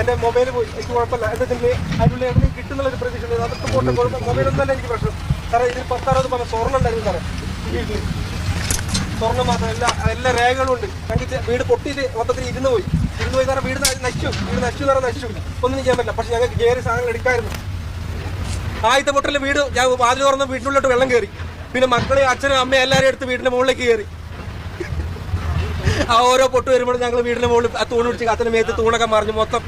എൻ്റെ മൊബൈൽ പോയി, എനിക്ക് കുഴപ്പമില്ല. എന്താ അതിനുള്ളിൽ എവിടെയും കിട്ടുന്നുള്ളൊരു പ്രതീക്ഷ ഉണ്ട്. അതൊക്കെ പോട്ടെ, മൊബൈലൊന്നും തന്നെ എനിക്ക് പ്രശ്നം സാറേ. ഇതിൽ 10-60 പവൻ സ്വർണ്ണം ഉണ്ടായിരുന്നു സാറേ വീട്ടിൽ. സ്വർണ്ണം മാത്രം എല്ലാ രേഖകളും ഉണ്ട്. ഞങ്ങൾക്ക് വീട് പൊട്ടിയിട്ട് മൊത്തത്തിൽ ഇരുന്ന് പോയി സാറേ. വീട് നശിച്ചു എന്ന് പറഞ്ഞാൽ നശിച്ചു, ഒന്നും ചെയ്യാൻ പറ്റില്ല. പക്ഷെ ഞങ്ങൾക്ക് കയറി സാധനങ്ങൾ എടുക്കാമായിരുന്നു. ആദ്യത്തെ പൊട്ടലിൽ വീട് ഞാൻ വാതിൽ തുറന്ന വീട്ടിനുള്ളിലോട്ട് വെള്ളം കയറി. പിന്നെ മക്കളെ അച്ഛനും അമ്മയും എല്ലാവരും എടുത്ത് വീടിൻ്റെ മുകളിലേക്ക് കയറി. ആ ഓരോ പൊട്ട് വരുമ്പോഴും ഞങ്ങൾ വീടിൻ്റെ മുകളിൽ ആ തൂണ് പിടിച്ച് അച്ഛൻ്റെ മേത്ത് തൂണൊക്കെ മറിഞ്ഞു. മൊത്തം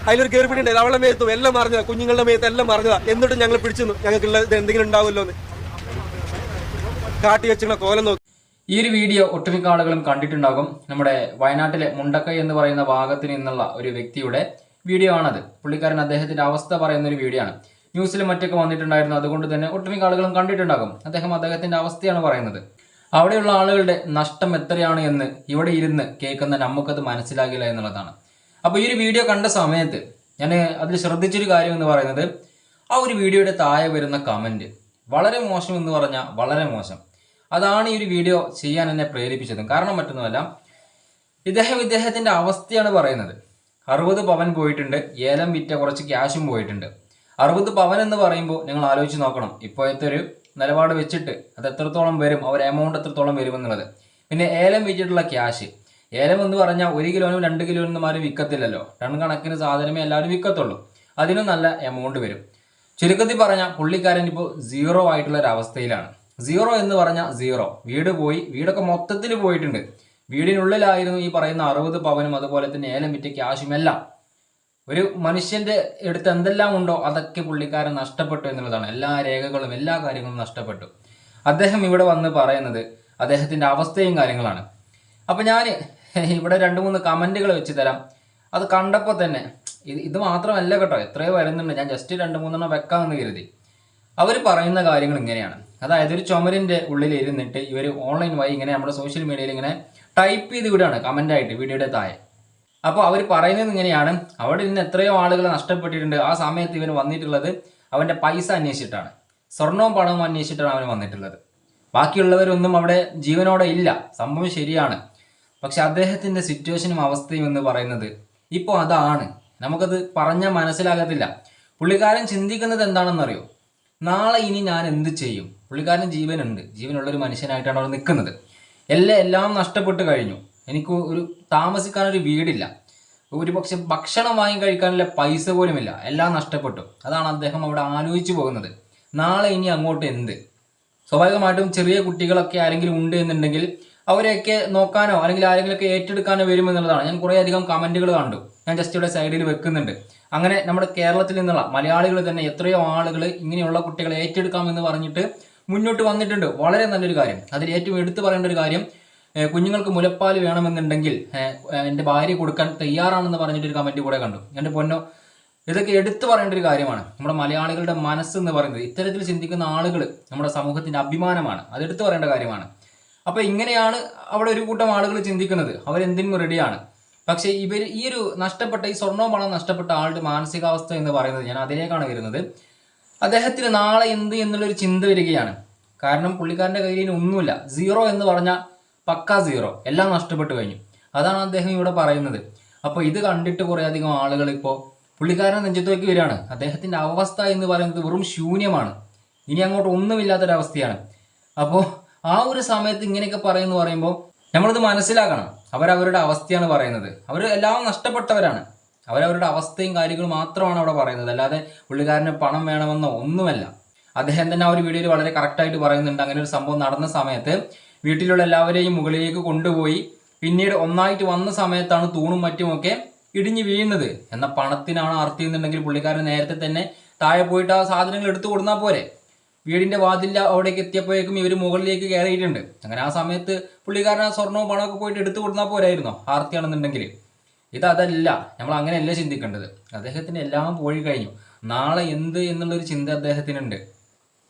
അതിലൊരു കയറി പിടിണ്ടായിരുന്നു. അവളുടെ മേത്തും എല്ലാം മറിഞ്ഞതാ, കുഞ്ഞുങ്ങളുടെ മേത്ത് എല്ലാം മറിഞ്ഞതാ. എന്നിട്ടും ഞങ്ങൾ പിടിച്ചു ഞങ്ങൾക്കുള്ള ഇത് എന്തെങ്കിലും ഉണ്ടാവുമല്ലോ എന്ന് കാട്ടി വെച്ചിങ്ങനെ കോലം നോക്കി. ഈ ഒരു വീഡിയോ ഒട്ടുമിക്ക ആളുകളും കണ്ടിട്ടുണ്ടാകും. നമ്മുടെ വയനാട്ടിലെ മുണ്ടക്കൈ എന്ന് പറയുന്ന ഭാഗത്ത് നിന്നുള്ള ഒരു വ്യക്തിയുടെ വീഡിയോ ആണത്. പുള്ളിക്കാരൻ അദ്ദേഹത്തിന്റെ അവസ്ഥ പറയുന്ന ഒരു വീഡിയോ ആണ്. ന്യൂസിലും മറ്റൊക്കെ വന്നിട്ടുണ്ടായിരുന്നു. അതുകൊണ്ട് തന്നെ ഒട്ടുമിക്ക ആളുകളും കണ്ടിട്ടുണ്ടാകും. അദ്ദേഹത്തിന്റെ അവസ്ഥയാണ് പറയുന്നത്. അവിടെയുള്ള ആളുകളുടെ നഷ്ടം എത്രയാണ് എന്ന് ഇവിടെ ഇരുന്ന് കേൾക്കുന്ന നമുക്കത് മനസ്സിലാകില്ല എന്നുള്ളതാണ്. അപ്പോൾ ഈ ഒരു വീഡിയോ കണ്ട സമയത്ത് ഞാൻ അതിൽ ശ്രദ്ധിച്ചൊരു കാര്യം എന്ന് പറയുന്നത്, ആ ഒരു വീഡിയോയുടെ താഴെ വരുന്ന കമന്റ് വളരെ മോശം എന്ന് പറഞ്ഞാൽ വളരെ മോശം. അതാണ് ഈ ഒരു വീഡിയോ ചെയ്യാൻ എന്നെ പ്രേരിപ്പിച്ചതും. കാരണം മറ്റൊന്നുമല്ല, ഇദ്ദേഹത്തിന്റെ അവസ്ഥയാണ് പറയുന്നത്. 60 പവൻ പോയിട്ടുണ്ട്, ഏലം വിറ്റ കുറച്ച് ക്യാഷും പോയിട്ടുണ്ട്. 60 പവൻ എന്ന് പറയുമ്പോൾ നിങ്ങൾ ആലോചിച്ച് നോക്കണം, ഇപ്പോഴത്തെ ഒരു നിലപാട് വെച്ചിട്ട് അത് എത്രത്തോളം വരും, ആ ഒരു എമൗണ്ട് എത്രത്തോളം വരുമെന്നുള്ളത്. പിന്നെ ഏലം വിറ്റിട്ടുള്ള ക്യാഷ്, ഏലം എന്ന് പറഞ്ഞാൽ 1 കിലോനും 2 കിലോനും ആരും വിൽക്കത്തില്ലല്ലോ. ടൺ കണക്കിന് സാധനമേ എല്ലാവരും വിൽക്കത്തുള്ളൂ. അതിനും നല്ല എമൗണ്ട് വരും. ചുരുക്കത്തിൽ പറഞ്ഞാൽ പുള്ളിക്കാരൻ ഇപ്പോൾ 0 ആയിട്ടുള്ള ഒരു അവസ്ഥയിലാണ്. 0 എന്ന് പറഞ്ഞാൽ 0. വീട് പോയി, വീടൊക്കെ മൊത്തത്തിൽ പോയിട്ടുണ്ട്. വീടിനുള്ളിലായിരുന്നു ഈ പറയുന്ന 60 പവനും അതുപോലെ തന്നെ ഏലം വിറ്റ ക്യാഷും എല്ലാം. ഒരു മനുഷ്യന്റെ അടുത്ത് എന്തെല്ലാം ഉണ്ടോ അതൊക്കെ പുള്ളിക്കാരൻ നഷ്ടപ്പെട്ടു എന്നുള്ളതാണ്. എല്ലാ രേഖകളും എല്ലാ കാര്യങ്ങളും നഷ്ടപ്പെട്ടു. അദ്ദേഹം ഇവിടെ വന്ന് പറയുന്നത് അദ്ദേഹത്തിന്റെ അവസ്ഥയും കാര്യങ്ങളാണ്. അപ്പൊ ഞാൻ ഇവിടെ 2-3 കമന്റുകൾ വെച്ച് തരാം. അത് കണ്ടപ്പോൾ തന്നെ ഇത് മാത്രമല്ല കേട്ടോ, എത്രയോ വരുന്നുണ്ട്. ഞാൻ ജസ്റ്റ് 2-3 വെക്കാമെന്ന് കരുതി. അവർ പറയുന്ന കാര്യങ്ങൾ ഇങ്ങനെയാണ്. അതായത് ഒരു ചുമരിന്റെ ഉള്ളിൽ ഇരുന്നിട്ട് ഇവർ ഓൺലൈൻ വഴി ഇങ്ങനെ നമ്മുടെ സോഷ്യൽ മീഡിയയിൽ ഇങ്ങനെ ടൈപ്പ് ചെയ്ത് വിടുകയാണ് കമന്റായിട്ട് വീഡിയോയുടെ താഴെ. അപ്പോൾ അവർ പറയുന്നത് ഇങ്ങനെയാണ്, അവിടെ നിന്ന് എത്രയോ ആളുകൾ നഷ്ടപ്പെട്ടിട്ടുണ്ട്. ആ സമയത്ത് ഇവന് വന്നിട്ടുള്ളത് അവന്റെ പൈസ അന്വേഷിച്ചിട്ടാണ്, സ്വർണവും പണവും അന്വേഷിച്ചിട്ടാണ് അവന് വന്നിട്ടുള്ളത്. ബാക്കിയുള്ളവരൊന്നും അവിടെ ജീവനോടെ ഇല്ല. സംഭവം ശരിയാണ്. പക്ഷെ അദ്ദേഹത്തിന്റെ സിറ്റുവേഷനും അവസ്ഥയും എന്ന് പറയുന്നത് ഇപ്പോൾ അതാണ്. നമുക്കത് പറഞ്ഞാൽ മനസ്സിലാകത്തില്ല. പുള്ളിക്കാരൻ ചിന്തിക്കുന്നത് എന്താണെന്നറിയോ, നാളെ ഇനി ഞാൻ എന്ത് ചെയ്യും? പുള്ളിക്കാരൻ ജീവനുണ്ട്, ജീവനുള്ളൊരു മനുഷ്യനായിട്ടാണ് അവിടെ നിൽക്കുന്നത്. എല്ലാം നഷ്ടപ്പെട്ട് കഴിഞ്ഞു. എനിക്ക് ഒരു താമസിക്കാനൊരു വീടില്ല, ഒരുപക്ഷെ ഭക്ഷണം വാങ്ങി കഴിക്കാനുള്ള പൈസ പോലുമില്ല. എല്ലാം നഷ്ടപ്പെട്ടു. അതാണ് അദ്ദേഹം അവിടെ ആലോചിച്ചു പോകുന്നത്. നാളെ ഇനി അങ്ങോട്ട് എന്ത്? സ്വാഭാവികമായിട്ടും ചെറിയ കുട്ടികളൊക്കെ ആരെങ്കിലും ഉണ്ട് എന്നുണ്ടെങ്കിൽ അവരെയൊക്കെ നോക്കാനോ അല്ലെങ്കിൽ ആരെങ്കിലുമൊക്കെ ഏറ്റെടുക്കാനോ വരുമെന്നുള്ളതാണ്. ഞാൻ കുറേ അധികം കമന്റുകൾ കണ്ടു. ഞാൻ ജസ്റ്റ് ഇവിടെ സൈഡിൽ വെക്കുന്നുണ്ട്. അങ്ങനെ നമ്മുടെ കേരളത്തിൽ നിന്നുള്ള മലയാളികൾ തന്നെ എത്രയോ ആളുകൾ ഇങ്ങനെയുള്ള കുട്ടികളെ ഏറ്റെടുക്കാമെന്ന് പറഞ്ഞിട്ട് മുന്നോട്ട് വന്നിട്ടുണ്ട്. വളരെ നല്ലൊരു കാര്യം. അതിൽ ഏറ്റവും എടുത്തു പറയേണ്ട ഒരു കാര്യം, കുഞ്ഞുങ്ങൾക്ക് മുലപ്പാൽ വേണമെന്നുണ്ടെങ്കിൽ എൻ്റെ ഭാര്യ കൊടുക്കാൻ തയ്യാറാണെന്ന് പറഞ്ഞിട്ടൊരു കമന്റ് കൂടെ കണ്ടു. എൻ്റെ പൊന്നോ, ഇതൊക്കെ എടുത്തു പറയേണ്ട ഒരു കാര്യമാണ്. നമ്മുടെ മലയാളികളുടെ മനസ്സെന്ന് പറയുന്നത്, ഇത്തരത്തിൽ ചിന്തിക്കുന്ന ആളുകൾ നമ്മുടെ സമൂഹത്തിന്റെ അഭിമാനമാണ്. അത് എടുത്തു പറയേണ്ട കാര്യമാണ്. അപ്പൊ ഇങ്ങനെയാണ് അവിടെ ഒരു കൂട്ടം ആളുകൾ ചിന്തിക്കുന്നത്. അവരെന്തിനും റെഡിയാണ്. പക്ഷേ ഇവർ ഈ ഒരു നഷ്ടപ്പെട്ട ഈ സ്വർണ്ണവും പണം നഷ്ടപ്പെട്ട ആളുടെ മാനസികാവസ്ഥ എന്ന് പറയുന്നത്, ഞാൻ അതിലേക്കാണ് വരുന്നത്. അദ്ദേഹത്തിന് നാളെ എന്ത് എന്നുള്ളൊരു ചിന്ത വരികയാണ്. കാരണം പുള്ളിക്കാരന്റെ കയ്യിൽ ഒന്നുമില്ല. 0 എന്ന് പറഞ്ഞാൽ പക്കാ 0. എല്ലാം നഷ്ടപ്പെട്ടു കഴിഞ്ഞു. അതാണ് അദ്ദേഹം ഇവിടെ പറയുന്നത്. അപ്പോൾ ഇത് കണ്ടിട്ട് കുറേ അധികം ആളുകൾ ഇപ്പോൾ പുള്ളിക്കാരൻ നെഞ്ചത്തേക്ക് വരികയാണ്. അദ്ദേഹത്തിന്റെ അവസ്ഥ എന്ന് പറയുന്നത് വെറും ശൂന്യമാണ്. ഇനി അങ്ങോട്ട് ഒന്നുമില്ലാത്തൊരവസ്ഥയാണ്. അപ്പോൾ ആ ഒരു സമയത്ത് ഇങ്ങനെയൊക്കെ പറയുമ്പോൾ നമ്മളിത് മനസ്സിലാക്കണം. അവരവരുടെ അവസ്ഥയാണ് പറയുന്നത്. അവർ എല്ലാം നഷ്ടപ്പെട്ടവരാണ്. അവരവരുടെ അവസ്ഥയും കാര്യങ്ങളും മാത്രമാണ് അവിടെ പറയുന്നത്. അല്ലാതെ പുള്ളിക്കാരന് പണം വേണമെന്നോ ഒന്നുമല്ല. അദ്ദേഹം തന്നെ ആ ഒരു വീഡിയോയിൽ വളരെ കറക്റ്റായിട്ട് പറയുന്നുണ്ട്. അങ്ങനെ ഒരു സംഭവം നടന്ന സമയത്ത് വീട്ടിലുള്ള എല്ലാവരെയും മുകളിലേക്ക് കൊണ്ടുപോയി പിന്നീട് ഒന്നായിട്ട് വന്ന സമയത്താണ് തൂണും മറ്റുമൊക്കെ ഇടിഞ്ഞു വീഴുന്നത്. എന്നാൽ പണത്തിനാണ് ആർത്തി എന്നുണ്ടെങ്കിൽ പുള്ളിക്കാരൻ നേരത്തെ തന്നെ താഴെ പോയിട്ട് ആ സാധനങ്ങൾ എടുത്തു കൊടുന്നാൽ പോരെ. വീടിന്റെ വാതിലിൽ അവിടേക്ക് എത്തിയപ്പോഴേക്കും ഇവർ മുകളിലേക്ക് കയറിയിട്ടുണ്ട്. അങ്ങനെ ആ സമയത്ത് പുള്ളിക്കാരൻ ആ സ്വർണവും പണമൊക്കെ പോയിട്ട് എടുത്തു കൊടുന്നാൽ പോരായിരുന്നോ ആർത്തിയാണെന്നുണ്ടെങ്കിൽ? അതല്ല, നമ്മൾ അങ്ങനെയല്ല ചിന്തിക്കേണ്ടത്. അദ്ദേഹത്തിന് എല്ലാം പോയി കഴിഞ്ഞു. നാളെ എന്ത് എന്നുള്ളൊരു ചിന്ത അദ്ദേഹത്തിനുണ്ട്.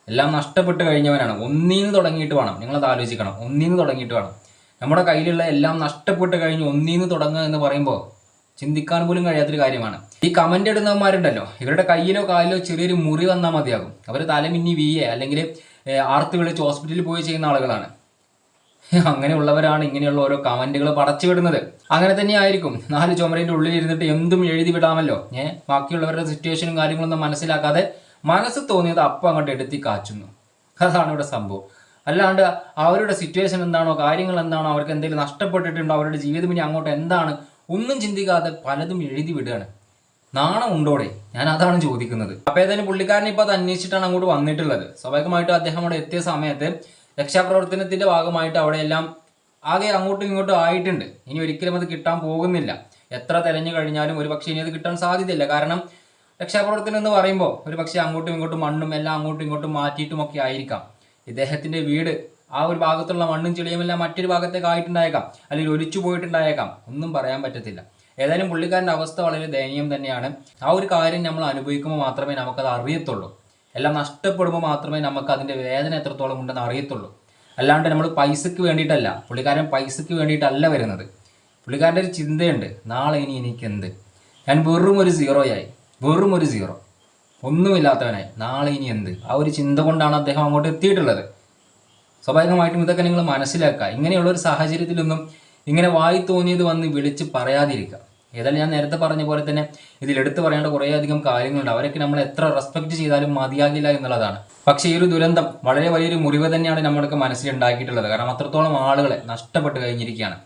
എല്ലാം നഷ്ടപ്പെട്ട് കഴിഞ്ഞവനാണ്. ഒന്നീന്ന് തുടങ്ങിയിട്ട് വേണം. നിങ്ങളത് ആലോചിക്കണം. ഒന്നീന്ന് തുടങ്ങിയിട്ട് വേണം. നമ്മുടെ കയ്യിലുള്ള എല്ലാം നഷ്ടപ്പെട്ട് കഴിഞ്ഞ് ഒന്നീന്ന് തുടങ്ങുക എന്ന് പറയുമ്പോൾ ചിന്തിക്കാൻ പോലും കഴിയാത്തൊരു കാര്യമാണ്. ഈ കമന്റ് ഇടുന്നവന്മാരുണ്ടല്ലോ, ഇവരുടെ കയ്യിലോ കാലിലോ ചെറിയൊരു മുറി വന്നാൽ മതിയാകും. അവർ തലമിന്നി വീയെ അല്ലെങ്കിൽ ആർത്ത് വിളിച്ച് ഹോസ്പിറ്റലിൽ പോയി ചെയ്യുന്ന ആളുകളാണ്. അങ്ങനെയുള്ളവരാണ് ഇങ്ങനെയുള്ള ഓരോ കമന്റുകൾ പടച്ചു വിടുന്നത്. അങ്ങനെ തന്നെയായിരിക്കും 4 ചുമരിന്റെ ഉള്ളിൽ ഇരുന്നിട്ട് എന്തും എഴുതി വിടാമല്ലോ. ബാക്കിയുള്ളവരുടെ സിറ്റുവേഷനും കാര്യങ്ങളൊന്നും മനസ്സിലാക്കാതെ മനസ്സ് തോന്നിയത് അപ്പം അങ്ങോട്ട് എടുത്തി കാച്ചുന്നു. അതാണ് ഇവിടെ സംഭവം. അല്ലാണ്ട് അവരുടെ സിറ്റുവേഷൻ എന്താണോ, കാര്യങ്ങൾ എന്താണോ, അവർക്ക് എന്തെങ്കിലും നഷ്ടപ്പെട്ടിട്ടുണ്ടോ, അവരുടെ ജീവിതം ഇനി അങ്ങോട്ട് എന്താണ്, ഒന്നും ചിന്തിക്കാതെ പലതും എഴുതി വിടുകയാണ്. നാണം ഉണ്ടോടെ? ഞാൻ അതാണ് ചോദിക്കുന്നത്. അപ്പോൾ ഏതായാലും പുള്ളിക്കാരൻ ഇപ്പോൾ അത് അന്വേഷിച്ചിട്ടാണ് അങ്ങോട്ട് വന്നിട്ടുള്ളത്. സ്വാഭാവികമായിട്ടും അദ്ദേഹം അവിടെ എത്തിയ സമയത്ത് രക്ഷാപ്രവർത്തനത്തിന്റെ ഭാഗമായിട്ട് അവിടെയെല്ലാം ആകെ അങ്ങോട്ടും ഇങ്ങോട്ടും ആയിട്ടുണ്ട്. ഇനി ഒരിക്കലും അത് കിട്ടാൻ പോകുന്നില്ല. എത്ര തെരഞ്ഞു കഴിഞ്ഞാലും ഒരു പക്ഷേ ഇനി അത് കിട്ടാൻ സാധ്യതയില്ല. കാരണം രക്ഷാപ്രവർത്തനം എന്ന് പറയുമ്പോൾ ഒരു പക്ഷേ അങ്ങോട്ടും ഇങ്ങോട്ടും മണ്ണും എല്ലാം അങ്ങോട്ടും ഇങ്ങോട്ടും മാറ്റിയിട്ടുമൊക്കെ ആയിരിക്കാം. ഇദ്ദേഹത്തിന്റെ വീട് ആ ഒരു ഭാഗത്തുള്ള മണ്ണും ചെളിയുമെല്ലാം മറ്റൊരു ഭാഗത്തേക്ക് ആയിട്ടുണ്ടായേക്കാം, അല്ലെങ്കിൽ ഒലിച്ചു പോയിട്ടുണ്ടായേക്കാം, ഒന്നും പറയാൻ പറ്റത്തില്ല. ഏതായാലും പുള്ളിക്കാരൻ്റെ അവസ്ഥ വളരെ ദയനീയം തന്നെയാണ്. ആ ഒരു കാര്യം നമ്മൾ അനുഭവിക്കുമ്പോൾ മാത്രമേ നമുക്കത് അറിയത്തുള്ളൂ. എല്ലാം നഷ്ടപ്പെടുമ്പോൾ മാത്രമേ നമുക്ക് അതിൻ്റെ വേദന എത്രത്തോളം ഉണ്ടെന്ന് അറിയത്തുള്ളൂ. അല്ലാണ്ട് നമ്മൾ പൈസയ്ക്ക് വേണ്ടിയിട്ടല്ല, പുള്ളിക്കാരൻ പൈസയ്ക്ക് വേണ്ടിയിട്ടല്ല വരുന്നത്. പുള്ളിക്കാരൻ്റെ ഒരു ചിന്തയുണ്ട്, നാളെ ഇനി എനിക്കെന്ത്, ഞാൻ വെറും ഒരു സീറോയായി, വെറും ഒരു സീറോ, ഒന്നുമില്ലാത്തവനായി, നാളെ ഇനി എന്ത്, ആ ഒരു ചിന്ത കൊണ്ടാണ് അദ്ദേഹം അങ്ങോട്ട് എത്തിയിട്ടുള്ളത്. സ്വാഭാവികമായിട്ടും ഇതൊക്കെ നിങ്ങൾ മനസ്സിലാക്കുക. ഇങ്ങനെയുള്ളൊരു സാഹചര്യത്തിലൊന്നും ഇങ്ങനെ വായി തോന്നിയത് വന്ന് വിളിച്ച് പറയാതിരിക്കുക. ഏതായാലും ഞാൻ നേരത്തെ പറഞ്ഞ പോലെ തന്നെ ഇതിലെടുത്ത് പറയേണ്ട കുറേയധികം കാര്യങ്ങളുണ്ട്. അവരൊക്കെ നമ്മൾ എത്ര റെസ്പെക്ട് ചെയ്താലും മതിയാകില്ല എന്നുള്ളതാണ്. പക്ഷേ ഈ ഒരു ദുരന്തം വളരെ വലിയൊരു മുറിവ് തന്നെയാണ് നമ്മളൊക്കെ മനസ്സിലുണ്ടാക്കിയിട്ടുള്ളത്. കാരണം അത്രത്തോളം ആളുകളെ നഷ്ടപ്പെട്ട് കഴിഞ്ഞിരിക്കുകയാണ്.